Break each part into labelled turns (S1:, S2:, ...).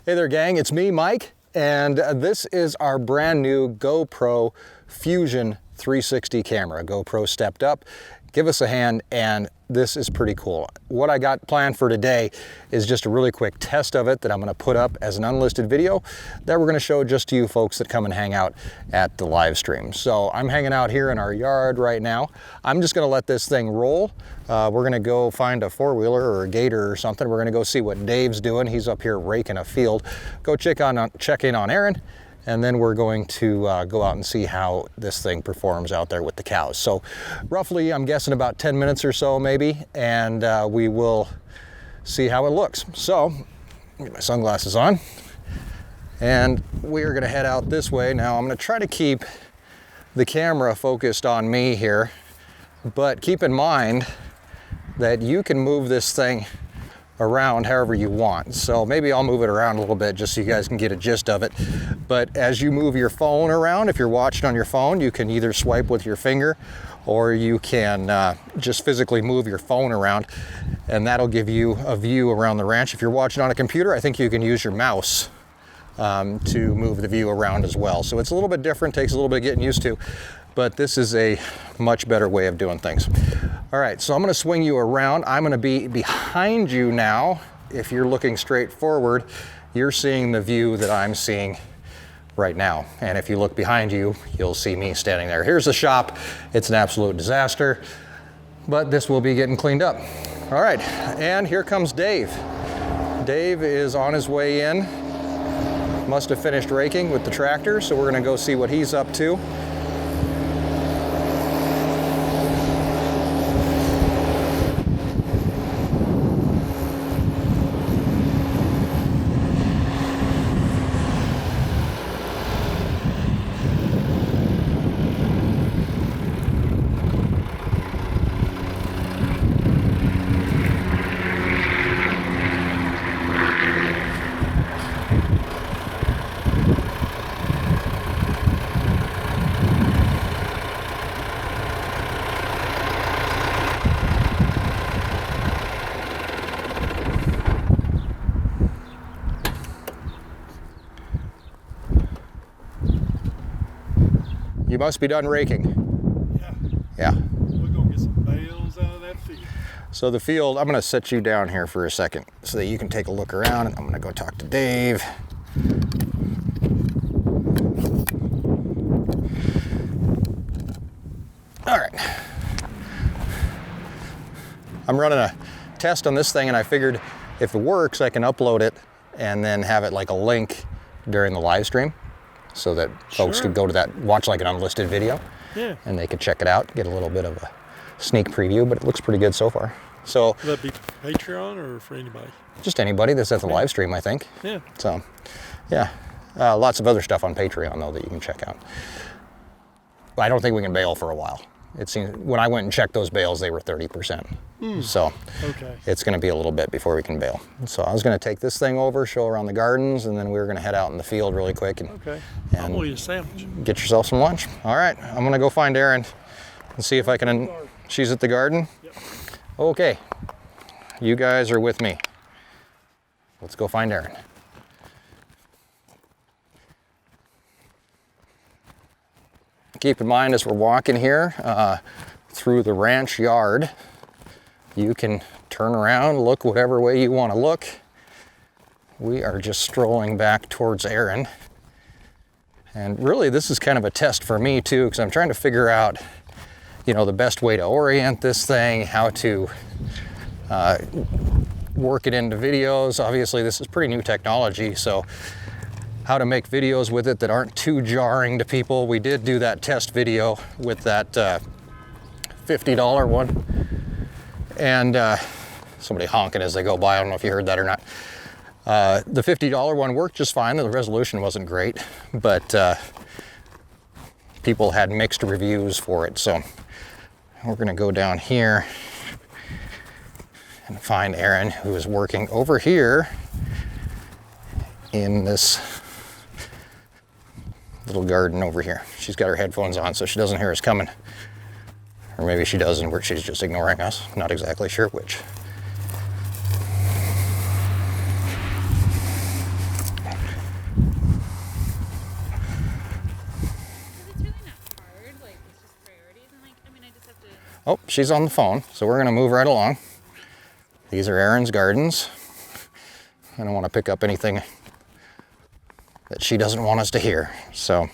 S1: Hey there, gang, it's me, Mike, and this is our brand new GoPro Fusion 360 camera. GoPro stepped up. Give us a hand, and this is pretty cool. What I got planned for today is just a really quick test of it that I'm going to put up as an unlisted video that we're going to show just to you folks that come and hang out at the live stream. So I'm hanging out here in our yard right now. I'm just going to let this thing roll. We're going to go find a four-wheeler or a gator or something. We're going to go see what Dave's doing. He's up here raking a field. Go check in on Erin. And then we're going to go out and see how this thing performs out there with the cows. So roughly, I'm guessing about 10 minutes or so maybe, and we will see how it looks. So, get my sunglasses on, and we are gonna head out this way. Now, I'm gonna try to keep the camera focused on me here, but keep in mind that you can move this thing around however you want. So maybe I'll move it around a little bit just so you guys can get a gist of it. But as you move your phone around, if you're watching on your phone, you can either swipe with your finger or you can just physically move your phone around, and that'll give you a view around the ranch. If you're watching on a computer, I think you can use your mouse to move the view around as well. So it's a little bit different, takes a little bit of getting used to, but this is a much better way of doing things. All right, so I'm gonna swing you around. I'm gonna be behind you now. If you're looking straight forward, you're seeing the view that I'm seeing right now. And if you look behind you, you'll see me standing there. Here's the shop. It's an absolute disaster, but this will be getting cleaned up. All right, and here comes Dave. Dave is on his way in. Must have finished raking with the tractor, so we're gonna go see what he's up to. You must be done raking. Yeah.
S2: We're gonna get some bales out of that field.
S1: So the field, I'm gonna set you down here for a second so that you can take a look around. I'm gonna go talk to Dave. All right. I'm running a test on this thing, and I figured if it works, I can upload it and then have it like a link during the live stream, so that folks could go to that, watch like an unlisted video, and they could check it out, get a little bit of a sneak preview, but it looks pretty good so far. So
S2: will that be Patreon or for anybody?
S1: Just anybody that's at the live stream, I think.
S2: Yeah.
S1: So, yeah, lots of other stuff on Patreon though that you can check out. But I don't think we can bail for a while. It seems when I went and checked those bales, they were 30%. So it's going to be a little bit before we can bail. So I was going to take this thing over, show around the gardens, and then we were going to head out in the field really quick and
S2: I'm gonna eat a sandwich.
S1: Get yourself some lunch. All right, I'm going to go find Erin and see if I can. She's at the garden.
S2: Yep.
S1: Okay, you guys are with me. Let's go find Erin. Keep in mind as we're walking here through the ranch yard, you can turn around, look whatever way you want to look. We are just strolling back towards Erin. And really this is kind of a test for me too, because I'm trying to figure out, you know, the best way to orient this thing, how to work it into videos. Obviously this is pretty new technology, so how to make videos with it that aren't too jarring to people. We did do that test video with that $50 one, and somebody honking as they go by. I don't know if you heard that or not. The $50 one worked just fine. The resolution wasn't great, but people had mixed reviews for it. So we're gonna go down here and find Erin, who is working over here in this little garden over here. She's got her headphones on so she doesn't hear us coming. Or maybe she does and she's just ignoring us. Not exactly sure which. Oh, she's on the phone, so we're gonna move right along. These are Erin's gardens. I don't want to pick up anything that she doesn't want us to hear. So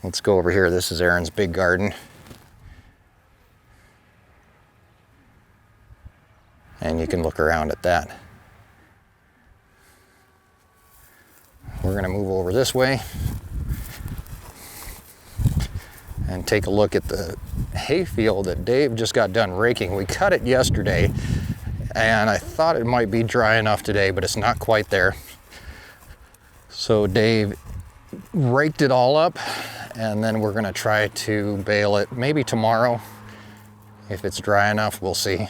S1: let's go over here. This is Erin's big garden. And you can look around at that. We're gonna move over this way and take a look at the hayfield that Dave just got done raking. We cut it yesterday, and I thought it might be dry enough today, but it's not quite there. So Dave raked it all up, and then we're gonna try to bale it maybe tomorrow. If it's dry enough, we'll see.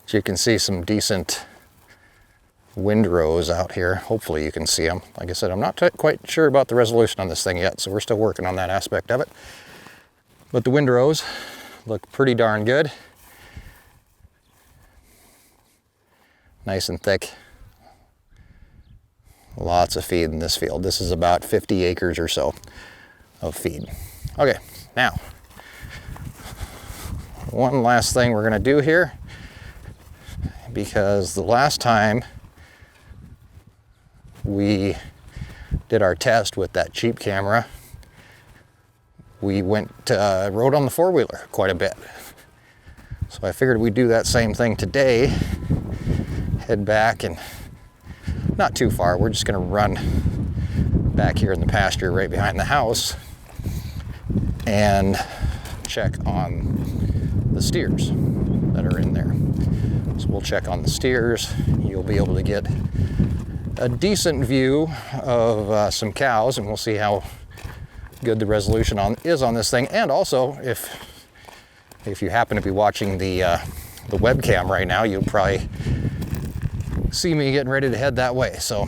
S1: You can see some decent windrows out here. Hopefully you can see them. Like I said, I'm not quite sure about the resolution on this thing yet, so we're still working on that aspect of it. But the windrows look pretty darn good. Nice and thick. Lots of feed in this field. This is about 50 acres or so of feed. Okay, now, one last thing we're gonna do here, because the last time we did our test with that cheap camera, we went rode on the four-wheeler quite a bit. So I figured we'd do that same thing today. Head back, and not too far. We're just gonna run back here in the pasture right behind the house and check on the steers that are in there. So we'll check on the steers. You'll be able to get a decent view of some cows, and we'll see how good the resolution is on this thing. And also, if you happen to be watching the webcam right now, you'll probably see me getting ready to head that way. So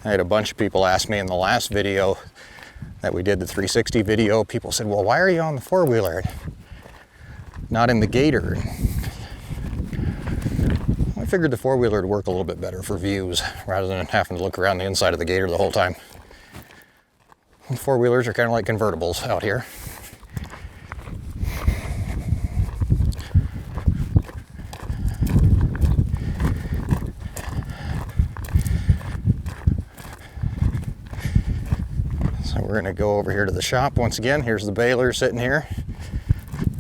S1: I had a bunch of people ask me in the last video that we did, the 360 video, people said, well, why are you on the four-wheeler, not in the Gator? I figured the four-wheeler would work a little bit better for views rather than having to look around the inside of the Gator the whole time. Four-wheelers are kind of like convertibles out here. We're gonna go over here to the shop once again. Here's the baler sitting here,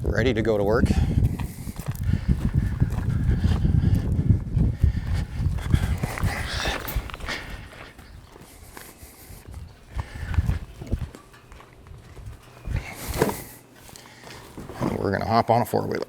S1: ready to go to work. And we're gonna hop on a four-wheeler.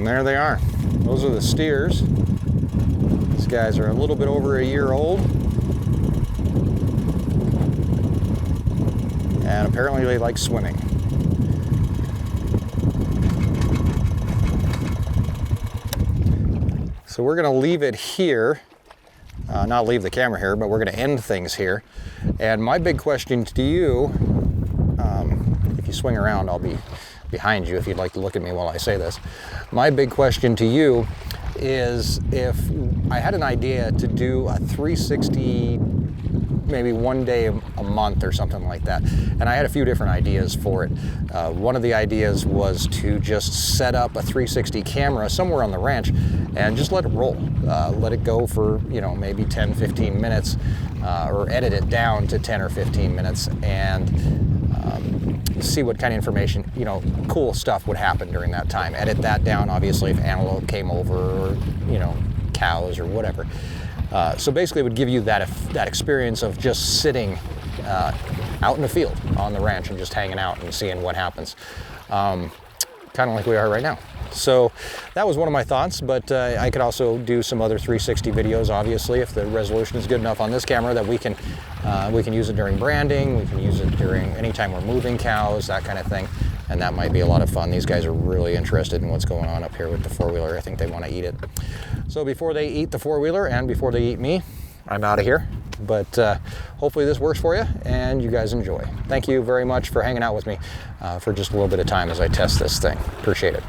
S1: And there they are. Those are the steers. These guys are a little bit over a year old. And apparently they like swimming. So we're gonna leave it here. Not leave the camera here, but we're gonna end things here. And my big question to you, if you swing around, I'll be behind you if you'd like to look at me while I say this. My big question to you is if I had an idea to do a 360, maybe one day a month or something like that. And I had a few different ideas for it. One of the ideas was to just set up a 360 camera somewhere on the ranch and just let it roll. Let it go for, maybe 10, 15 minutes, or edit it down to 10 or 15 minutes and see what kind of information, cool stuff would happen during that time. Edit that down, obviously, if antelope came over or, cows or whatever. So basically it would give you that experience of just sitting out in the field on the ranch and just hanging out and seeing what happens. Kind of like we are right now. So that was one of my thoughts, but I could also do some other 360 videos, obviously, if the resolution is good enough on this camera that we can use it during branding, we can use it during anytime we're moving cows, that kind of thing. And that might be a lot of fun. These guys are really interested in what's going on up here with the four-wheeler. I think they want to eat it. So before they eat the four-wheeler and before they eat me, I'm out of here. But hopefully this works for you and you guys enjoy. Thank you very much for hanging out with me for just a little bit of time as I test this thing. Appreciate it.